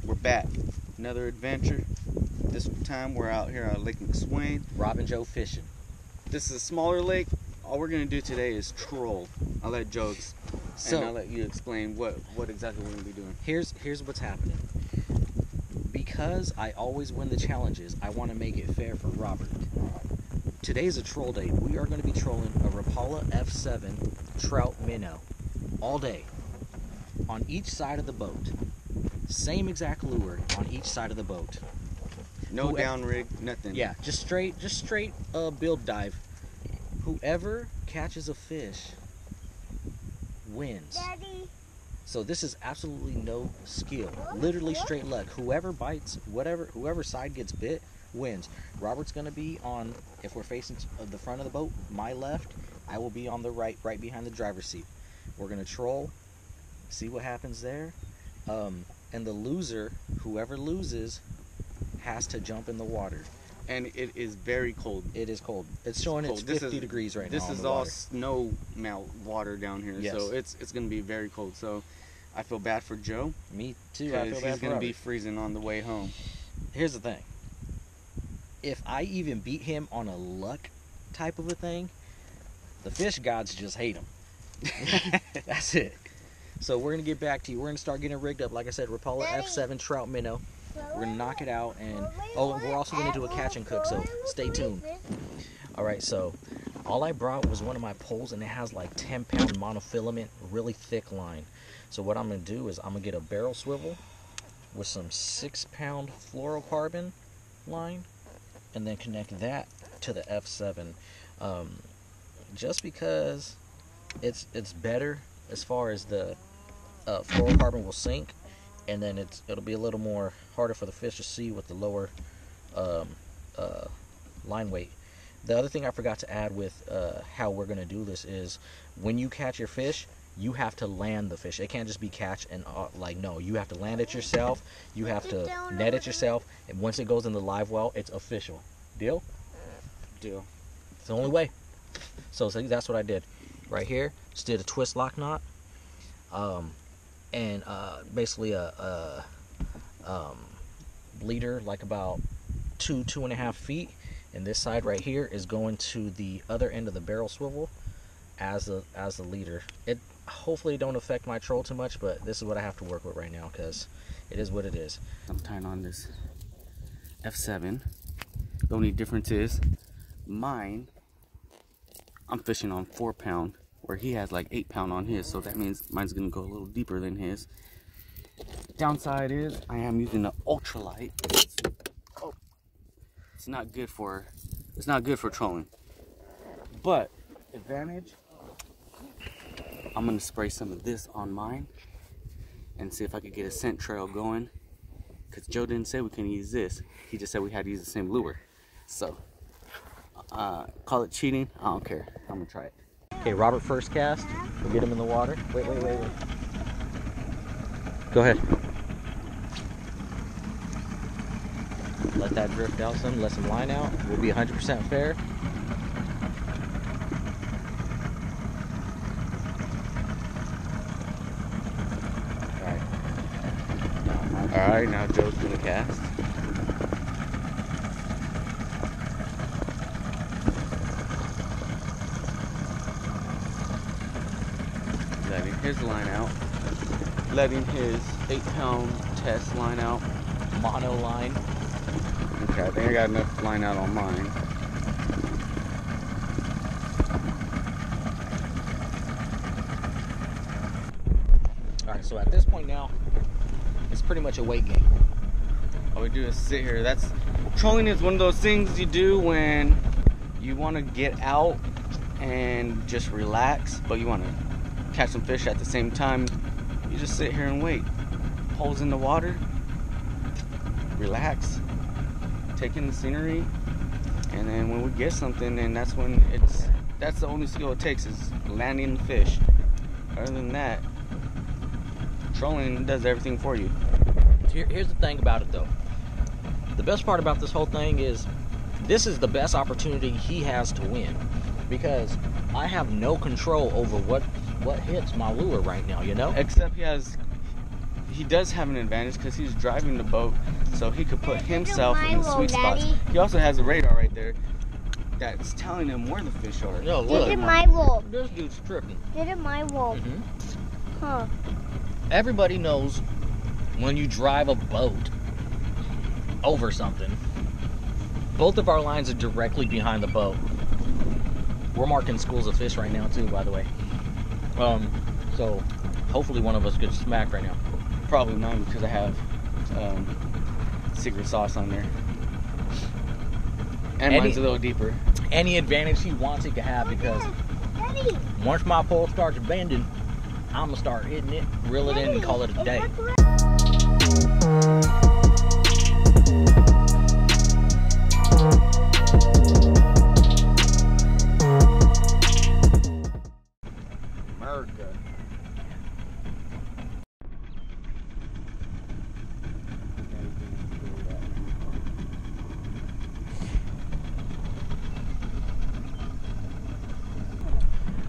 We're back. Another adventure. This time we're out here at Lake Mcswain. Rob and Joe fishing. This is a smaller lake. All we're gonna do today is troll. I'll let Joe and I'll let you explain what exactly we're gonna be doing. Here's what's happening. Because I always win the challenges, I want to make it fair for Robert. Today's a troll day. We are going to be trolling a Rapala F7 trout minnow all day on each side of the boat. Same exact lure on each side of the boat. No down rig, nothing. Yeah, just straight build dive. Whoever catches a fish wins. Daddy. So this is absolutely no skill, literally straight luck. Whoever bites, whoever side gets bit wins. Robert's gonna be on, if we're facing the front of the boat, my left. I will be on the right behind the driver's seat. We're gonna troll, see what happens there, and the loser, whoever loses, has to jump in the water. And it is very cold. It is cold. It's showing it's 50 degrees right now. This is all snow melt water down here, yes. So it's gonna be very cold. So I feel bad for Joe. Me too. I feel bad he's for gonna be freezing on the way home. Here's the thing. If I even beat him on a luck type of a thing, the fish gods just hate him. That's it. So we're gonna get back to you. We're gonna start getting rigged up. Like I said, Rapala F7 trout minnow. We're gonna knock it out, and we're also gonna do a catch and cook. So stay tuned. All right. So all I brought was one of my poles, and it has like 10-pound monofilament, really thick line. So what I'm gonna do is I'm gonna get a barrel swivel with some 6-pound fluorocarbon line, and then connect that to the F7, just because it's better as far as the fluorocarbon will sink, and then it'll be a little more harder for the fish to see with the lower line weight. The other thing I forgot to add with how we're gonna do this is when you catch your fish, you have to land the fish. It can't just be catch and no, you have to land it yourself. You have to net it yourself, and once it goes in the live well, it's official. Deal? Deal. It's the only way. So that's what I did. Right here, just did a twist lock knot, and basically a leader like about 2.5 feet, and this side right here is going to the other end of the barrel swivel as the leader. It hopefully don't affect my troll too much, but this is what I have to work with right now because it is what it is. I'm tying on this F7. The only difference is mine, I'm fishing on 4-pound, where he has like 8-pound on his, so that means mine's gonna go a little deeper than his. Downside is I am using the ultralight. It's not good for trolling. But advantage, I'm gonna spray some of this on mine and see if I could get a scent trail going, because Joe didn't say we can use this. He just said we had to use the same lure. So call it cheating, I don't care. I'm gonna try it. Okay, Robert, first cast. We'll get him in the water. Wait. Go ahead. Let that drift out some. Let some line out. We'll be 100% fair. All right, now Joe's gonna cast. Letting his line out. Letting his 8-pound test line out. Mono line. Okay, I think I got enough line out on mine. Alright, so at this point now, it's pretty much a weight game. All we do is sit here. Trolling is one of those things you do when you want to get out and just relax, but you want to catch some fish at the same time. You just sit here and wait. Poles in the water, relax, take in the scenery, and then when we get something, then that's the only skill it takes, is landing the fish. Other than that, trolling does everything for you. Here's the thing about it though. The best part about this whole thing is this is the best opportunity he has to win, because I have no control over what hits my lure right now, you know? Except he has he does have an advantage because he's driving the boat, so he could put himself in the sweet spots. Daddy. He also has a radar right there that's telling him where the fish are. Yo, Get look. in my bowl. This dude's tripping. Get in my bowl. Huh. Everybody knows when you drive a boat over something, both of our lines are directly behind the boat. We're marking schools of fish right now too, by the way. So hopefully one of us gets smacked right now. Probably mine because I have secret sauce on there. And mine's a little deeper. Any advantage he wants, he can have, because Daddy. once my pole starts bending, I'm gonna start hitting it, reel it in, and call it a day. America.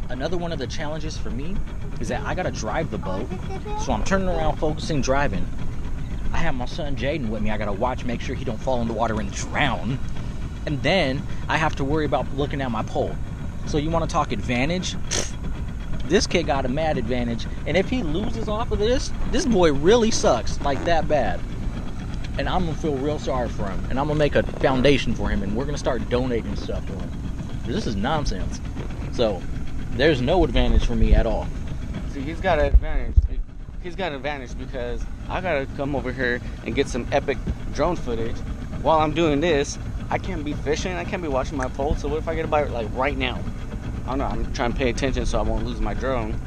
Another one of the challenges for me is that I gotta drive the boat, so I'm turning around, focusing, driving. I have my son Jaden with me. I gotta watch, make sure he don't fall in the water and drown. And then I have to worry about looking at my pole. So you want to talk advantage? This kid got a mad advantage, and if he loses off of this boy really sucks, like that bad. And I'm gonna feel real sorry for him, and I'm gonna make a foundation for him, and we're gonna start donating stuff to him. This is nonsense. So there's no advantage for me at all. See, he's got an advantage. He's got an advantage because I gotta come over here and get some epic drone footage. While I'm doing this, I can't be fishing. I can't be watching my pole. So what if I get a bite like right now? I don't know. I'm trying to pay attention so I won't lose my drone.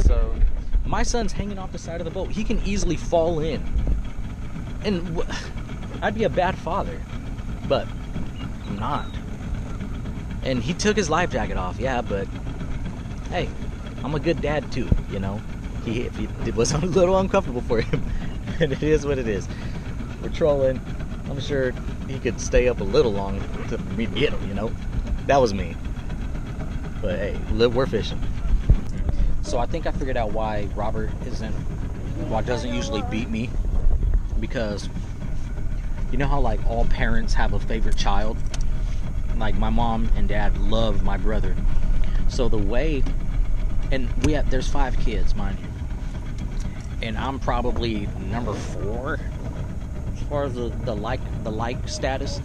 So my son's hanging off the side of the boat. He can easily fall in, and I'd be a bad father, but I'm not. And he took his life jacket off, yeah, but hey, I'm a good dad too, you know. It was a little uncomfortable for him, and it is what it is. We're trolling. I'm sure he could stay up a little long for me to get him, you know. That was me. But hey, we're fishing. So I think I figured out why Robert doesn't usually beat me, because you know how like all parents have a favorite child? Like my mom and dad love my brother. So the way, and there's 5 kids, mind you, and I'm probably number 4 as far as the like status.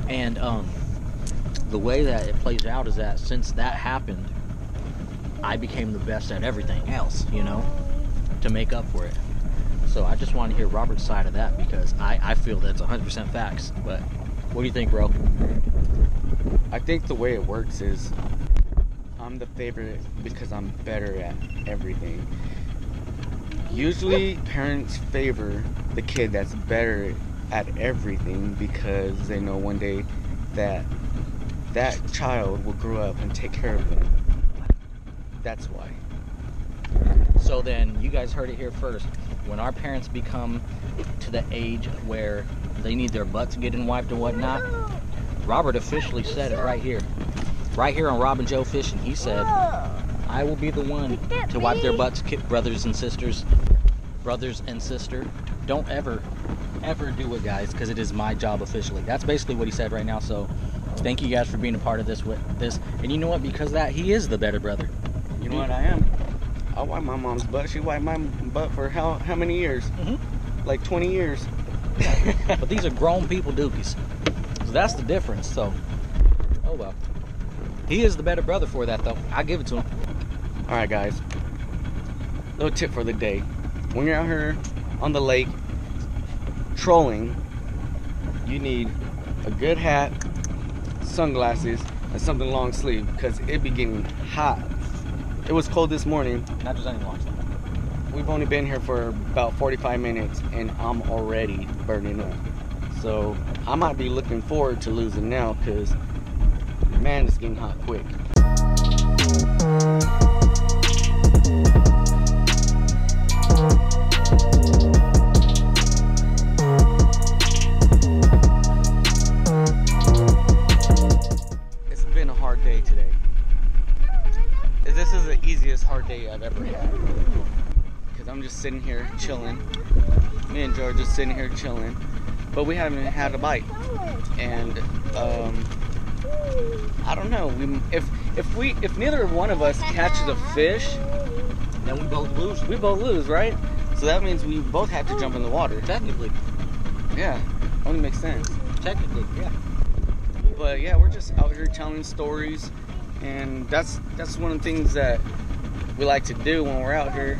And the way that it plays out is that since that happened, I became the best at everything else, you know, to make up for it. So I just want to hear Robert's side of that, because I feel that's 100% facts. But what do you think, bro? I think the way it works is I'm the favorite because I'm better at everything. Usually parents favor the kid that's better at everything because they know one day that that child will grow up and take care of them. That's why. So then, you guys heard it here first. When our parents become to the age where they need their butts getting wiped and whatnot, Robert officially said it right here. Right here on Rob and Joe Fishing. He said, I will be the one to wipe their butts, brothers and sisters. Brothers and sister. Don't ever do it, guys, because it is my job officially. That's basically what he said right now. So thank you guys for being a part of this. And you know what? Because of that, he is the better brother. You know what I am? I wipe my mom's butt. She wiped my butt for how many years? Like 20 years. But these are grown people dookies. So that's the difference. So, oh well. He is the better brother for that, though. I give it to him. All right, guys. Little tip for the day. When you're out here on the lake trolling, you need a good hat, sunglasses, and something long sleeve, because it be getting hot. It was cold this morning. Not just any long sleeve. We've only been here for about 45 minutes, and I'm already burning up. So I might be looking forward to losing now, because man, it's getting hot quick. It's been a hard day today. This is the easiest hard day I've ever had. Because I'm just sitting here chilling. Me and Joe are just sitting here chilling, but we haven't had a bite. And I don't know. If neither one of us catches a fish, Then we both lose. we both lose, right? So that means we both have to jump in the water. Technically. Yeah, only makes sense. Technically, yeah. But yeah, we're just out here telling stories, and that's one of the things that we like to do when we're out here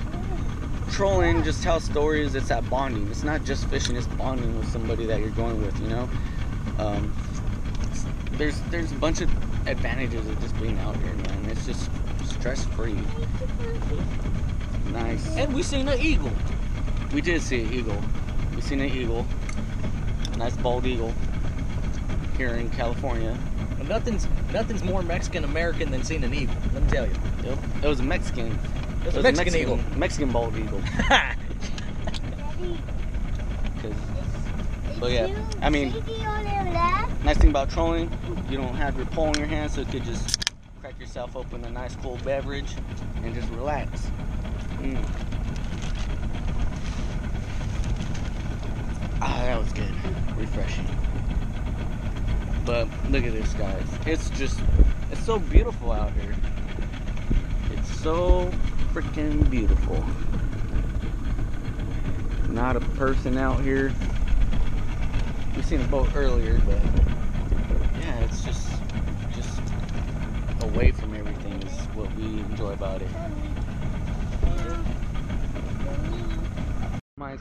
trolling. Just tell stories. It's that bonding. It's not just fishing. It's bonding with somebody that you're going with. You know, there's a bunch of advantages of just being out here, man. It's just stress free. Nice. And we seen an eagle. We did see an eagle. We seen an eagle. A nice bald eagle here in California. And nothing's more Mexican American than seeing an eagle. Let me tell you. Yep. It was a Mexican. It was a Mexican eagle. Mexican bald eagle. But yeah, I mean, nice thing about trolling, you don't have your pole in your hand, so you could just crack yourself open a nice cool beverage and just relax. Ah, that was good. Refreshing. But look at this, guys. It's so beautiful out here. It's so freaking beautiful. Not a person out here. We seen a boat earlier, but yeah, it's just away from everything is what we enjoy about it.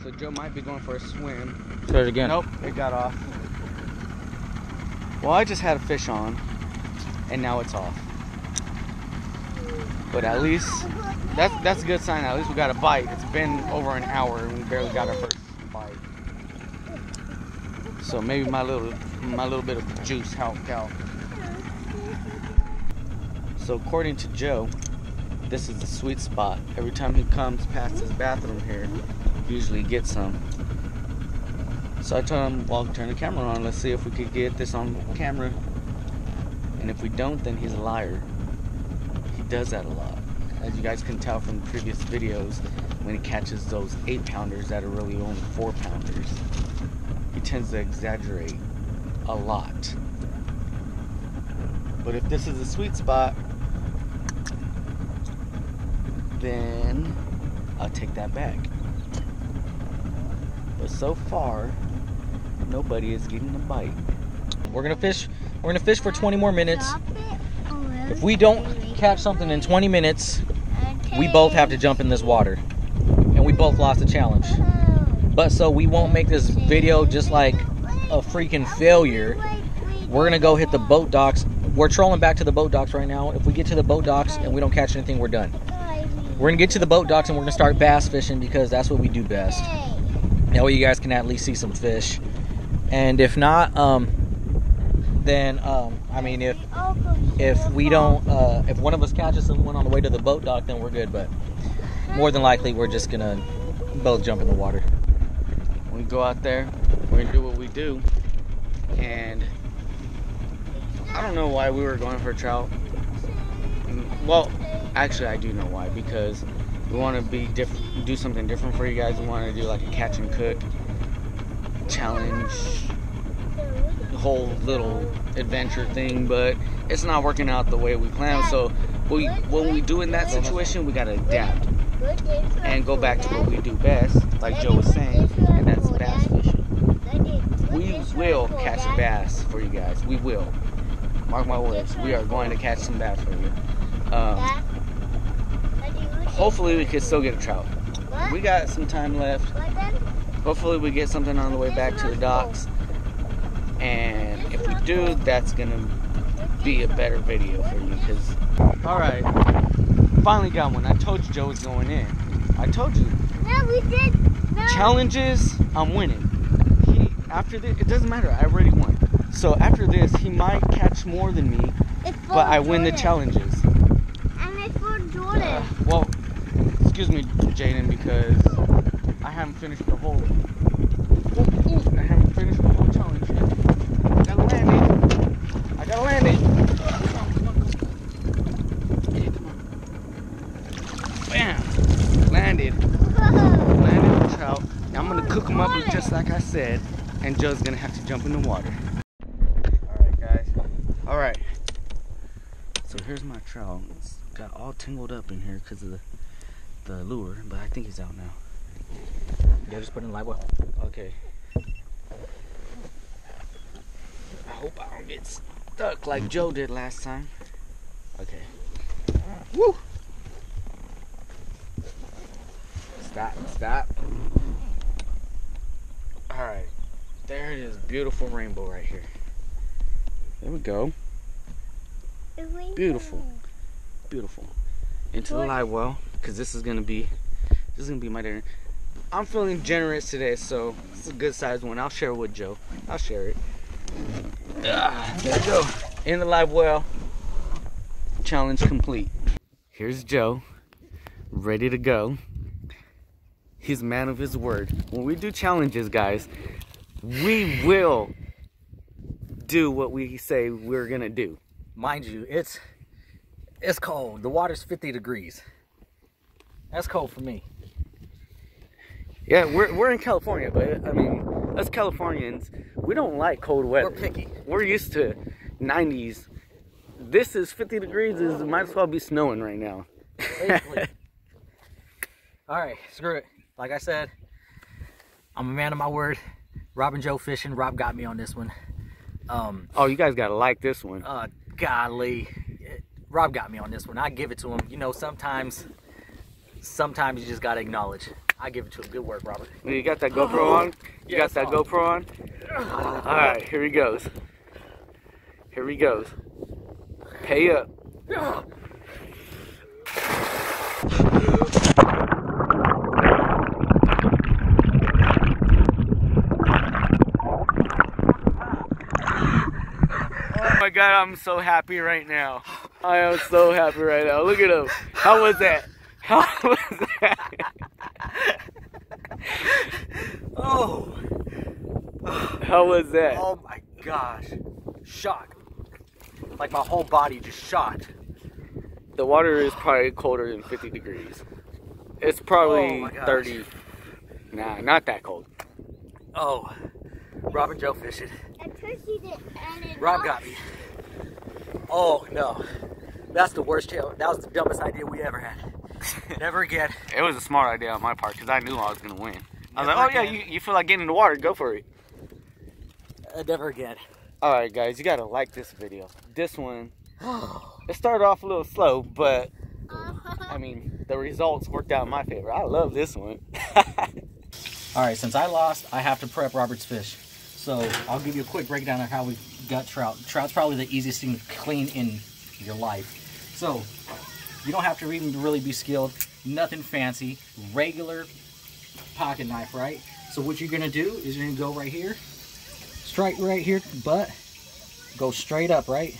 So Joe might be going for a swim. Try it again. Nope, it got off. Well, I just had a fish on, and now it's off. But at least that's a good sign. At least we got a bite. It's been over an hour, and we barely got our first bite. So maybe my little bit of juice helped out. So according to Joe, this is the sweet spot. Every time he comes past his bathroom here, he usually gets some. So I told him, well, turn the camera on. Let's see if we could get this on camera. And if we don't, then he's a liar. He does that a lot. As you guys can tell from the previous videos, when he catches those 8-pounders that are really only 4-pounders, he tends to exaggerate a lot. But if this is a sweet spot, then I'll take that back. But so far, nobody is getting a bite. We're gonna fish for 20 more minutes. If we don't catch something in 20 minutes, we both have to jump in this water. And we both lost the challenge. But so we won't make this video just like a freaking failure, we're gonna go hit the boat docks. We're trolling back to the boat docks right now. If we get to the boat docks and we don't catch anything, we're done. We're gonna get to the boat docks and we're gonna start bass fishing because that's what we do best. That way you guys can at least see some fish. And if not, then I mean, if we don't, if one of us catches someone on the way to the boat dock, then we're good. But more than likely, we're just gonna both jump in the water. When we go out there, we're gonna do what we do. And I don't know why we were going for trout. Well, actually, I do know why. Because we want to be do something different for you guys. We want to do like a catch and cook challenge, whole little adventure thing, but it's not working out the way we planned. So when we do in that situation, we gotta adapt and go back to what we do best, like Joe was saying, and that's bass fishing. We will catch a bass for you guys. We will. Mark my words. We are going to catch some bass for you. Hopefully we could still get a trout. We got some time left. Hopefully we get something on the way back to the docks. And if we do, that's gonna be a better video for you. Alright, finally got one. I told you Joe was going in. I told you. No, we did. No. Challenges, I'm winning. After this, it doesn't matter. I already won. So after this, he might catch more than me, but I win the challenges. And it's for Jordan. Well, excuse me, Jaden, because I haven't finished the whole. I haven't finished the whole challenge yet. I gotta land it. I gotta land it. Bam! Landed. said, and Joe's gonna have to jump in the water. Alright guys, alright. So here's my trout. It's got all tangled up in here because of the lure, but I think he's out now. Yeah, just put it in live well. Okay. I hope I don't get stuck like Joe did last time. Okay. Woo! Stop. Alright. There it is. Beautiful rainbow right here. There we go. Beautiful. Beautiful. Into the live well, because this is gonna be my dinner. I'm feeling generous today, so it's a good sized one. I'll share it with Joe. I'll share it. There we go. In the live well. Challenge complete. Here's Joe, ready to go. He's a man of his word. When we do challenges, guys, we will do what we say we're gonna do. Mind you, it's cold. The water's 50 degrees. That's cold for me. Yeah, we're in California, but I mean, us Californians, we don't like cold weather. We're picky. We're used to 90s. This is 50 degrees. It might as well be snowing right now. All right, screw it. Like I said, I'm a man of my word. Rob and Joe fishing. Rob got me on this one. Oh, you guys gotta like this one. Golly, Rob got me on this one. I give it to him. You know, sometimes you just gotta acknowledge. I give it to him. Good work, Robert. You got that GoPro on? You got that GoPro on? All right, here he goes. Here he goes. Pay up. Oh my God, I'm so happy right now. I am so happy right now. Look at him. How was that? How was that? Oh. How was that? Oh my gosh. Shock. Like my whole body just shocked. The water is probably colder than 50 degrees. It's probably 30. Nah, not that cold. Oh. Rob and Joe fishing. And Rob got me. Oh no. That's the worst challenge. That was the dumbest idea we ever had. Never again. It was a smart idea on my part because I knew I was going to win. I was like, oh yeah, you feel like getting in the water, go for it. Never again. Alright guys, you got to like this video. This one, it started off a little slow, but I mean, the results worked out in my favor. I love this one. Alright, since I lost, I have to prep Robert's fish. So I'll give you a quick breakdown of how we got trout. Trout's probably the easiest thing to clean in your life. So you don't have to even really be skilled. Nothing fancy. Regular pocket knife, right? So what you're gonna do is you're gonna go right here, strike right here, but go straight up, right?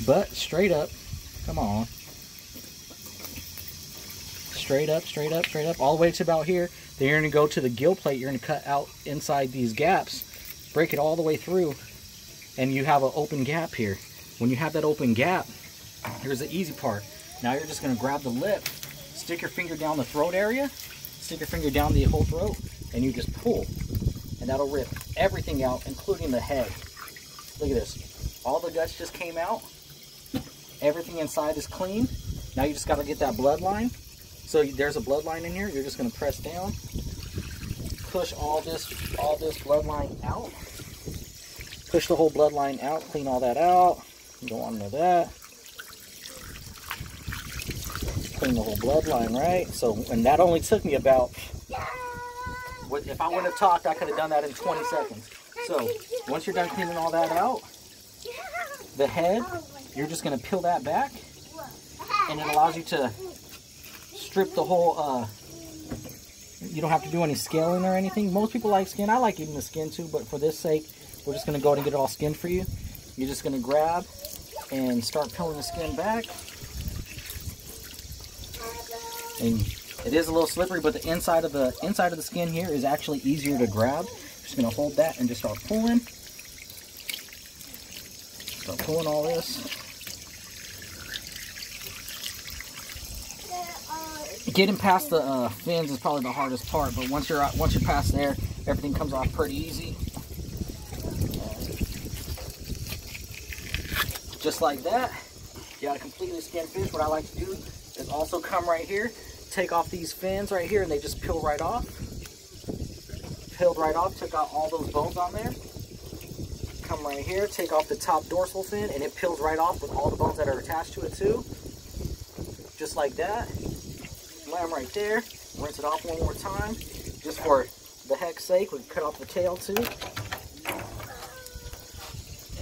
But straight up. Come on. Straight up, straight up, straight up, all the way to about here. Then you're gonna go to the gill plate. You're gonna cut out inside these gaps, break it all the way through, and you have an open gap here. When you have that open gap, here's the easy part. Now you're just gonna grab the lip, stick your finger down the throat area, stick your finger down the whole throat, and you just pull. And that'll rip everything out, including the head. Look at this. All the guts just came out. Everything inside is clean. Now you just gotta get that bloodline. So there's a bloodline in here. You're just gonna press down, push all this bloodline out. Push the whole bloodline out, clean all that out. Go on to that. Clean the whole bloodline, right? So, and that only took me about, if I wouldn't have talked, I could have done that in 20 seconds. So, once you're done cleaning all that out, the head, you're just gonna peel that back, and it allows you to strip the whole, you don't have to do any scaling or anything. Most people like skin. I like eating the skin too, but for this sake, we're just gonna go ahead and get it all skinned for you. You're just gonna grab and start peeling the skin back. And it is a little slippery, but the inside of the skin here is actually easier to grab. Just gonna hold that and just start pulling. Start pulling all this. Getting past the fins is probably the hardest part, but once you're past there, everything comes off pretty easy. Just like that. You got a completely skinned fish. What I like to do is also come right here, take off these fins right here, and they just peel right off. Peeled right off, took out all those bones on there. Come right here, take off the top dorsal fin, and it peels right off with all the bones that are attached to it too. Just like that. Lamb right there. Rinse it off one more time. Just for the heck's sake, we can cut off the tail too.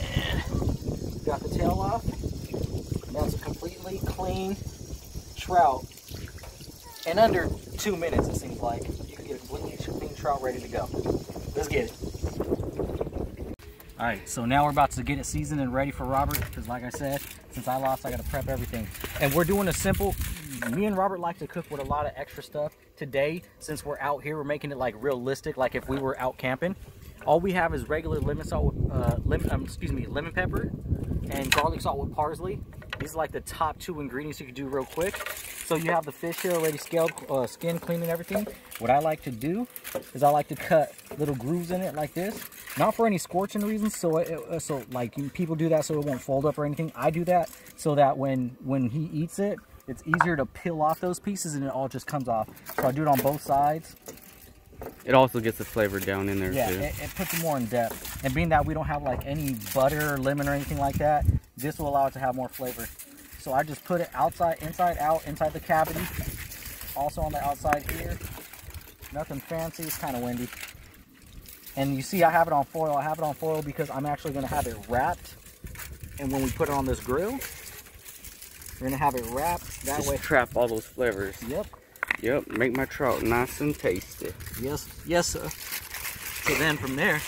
And got the tail off. That's a completely clean trout. In under 2 minutes, it seems like, you can get a completely clean trout ready to go. Let's get it. All right, so now we're about to get it seasoned and ready for Robert, because like I said, since I lost, I gotta prep everything. And we're doing a simple, me and Robert like to cook with a lot of extra stuff. Today, since we're out here, we're making it like realistic, like if we were out camping. All we have is regular lemon salt with, lemon pepper and garlic salt with parsley. These are like the top 2 ingredients you can do real quick. So you have the fish here already scaled, skin clean and everything. What I like to do is I like to cut little grooves in it like this. Not for any scorching reasons, so like people do that so it won't fold up or anything. I do that so that when he eats it, it's easier to peel off those pieces and it all just comes off. So I do it on both sides. It also gets the flavor down in there too. Yeah, it puts it more in depth. And being that we don't have like any butter or lemon or anything like that, this will allow it to have more flavor. So I just put it inside out, inside the cavity. Also on the outside here. Nothing fancy, it's kind of windy. And you see I have it on foil. I have it on foil because I'm actually going to have it wrapped. And when we put it on this grill, we're going to have it wrapped. That way. Trap all those flavors. Yep. Yep, make my trout nice and tasty. Yes, sir. So then from there,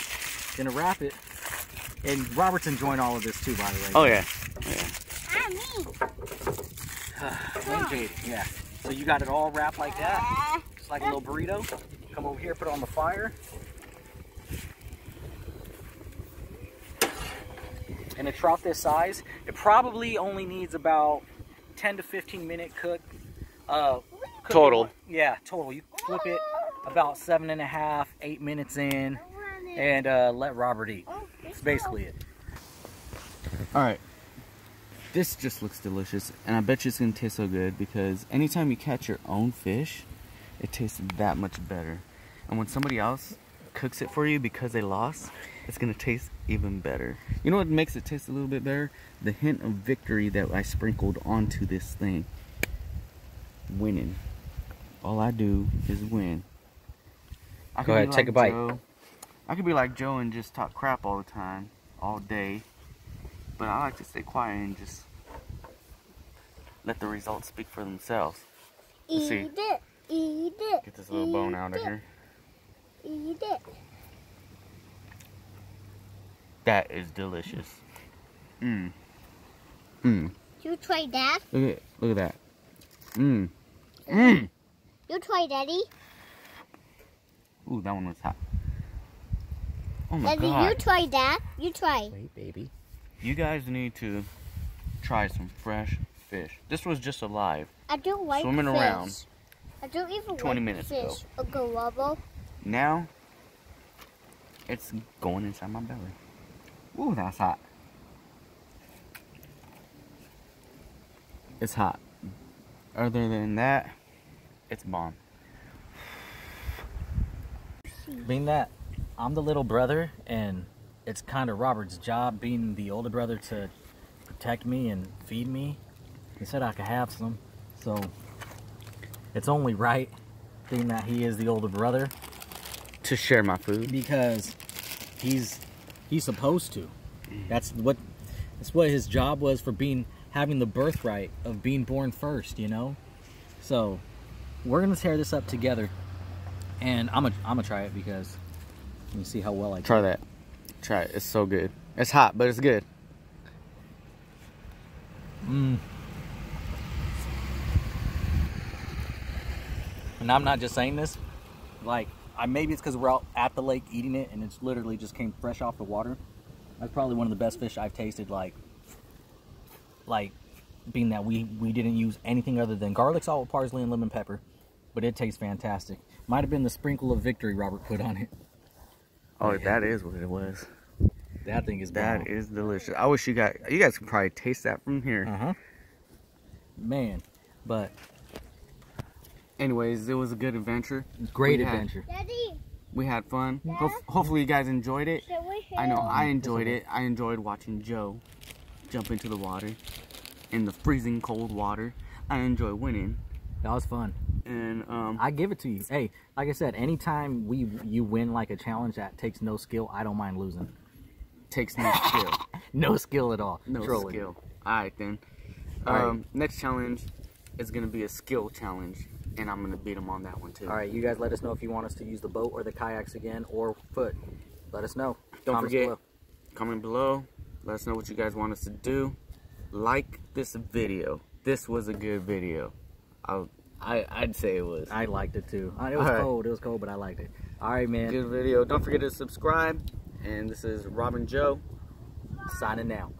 gonna wrap it. And Robert's enjoying all of this too, by the way. Oh yeah. Me. Yeah. So you got it all wrapped like that, just like a little burrito. Come over here, put it on the fire. And a trout this size, it probably only needs about 10 to 15 minute cook. Total. Yeah, total. You flip it about 7.5, 8 minutes in, and let Robert eat. That's basically it. All right. This just looks delicious, and I bet you it's gonna taste so good because anytime you catch your own fish, it tastes that much better. And when somebody else cooks it for you because they lost, it's gonna taste even better. You know what makes it taste a little bit better? The hint of victory that I sprinkled onto this thing. Winning. All I do is win. Go ahead, take a bite. I could be like Joe and just talk crap all the time, all day. But I like to stay quiet and just let the results speak for themselves. Let's see. Eat it. Get this little bone out of here. Eat it. That is delicious. You try that? Look at that. You try, Daddy. Ooh, that one was hot. Oh my Daddy, God. you try that. You try. Wait, baby. You guys need to try some fresh fish. This was just alive. I don't like Swimming fish. around I don't even 20 like minutes fish. ago. Uncle Wobble. Now, it's going inside my belly. Ooh, that's hot. It's hot. Other than that, it's bomb. Being that I'm the little brother, and it's kind of Robert's job, being the older brother, to protect me and feed me. He said I could have some, so it's only right, being that he is the older brother, To share my food. because he's supposed to. That's what his job was, for having the birthright of being born first, you know. So we're gonna tear this up together, and I'm gonna try it because let me see how well I can. Try that. Try it. It's so good. It's hot, but it's good. And I'm not just saying this, like, maybe it's because we're out at the lake eating it and it's literally just came fresh off the water. That's probably one of the best fish I've tasted, like being that we didn't use anything other than garlic salt, parsley, and lemon pepper, but it tastes fantastic. Might have been the sprinkle of victory Robert put on it. Oh, that is what it was. That thing is That bomb. is delicious. I wish you guys can probably taste that from here. Man, but anyways, it was a good adventure. great adventure. Daddy, We had fun. Dad? Hopefully you guys enjoyed it. should we I know film? I enjoyed it. I enjoyed watching Joe jump into the water, in the freezing cold water. I enjoy winning. That was fun. And I give it to you. Hey, like I said, anytime you win like a challenge that takes no skill, I don't mind losing. takes no skill. No skill at all. No Trolling. skill. Alright then. Alright. Next challenge is gonna be a skill challenge, and I'm gonna beat him on that one too. All right, you guys let us know if you want us to use the boat or the kayaks again or foot. Let us know. Don't Comments forget, below. comment below. Let us know what you guys want us to do. Like this video. This was a good video. I'd say it was. I liked it too. It was All right. cold. It was cold, but I liked it. All right, man. Good video. Don't forget to subscribe. And this is Robin Joe. Signing out.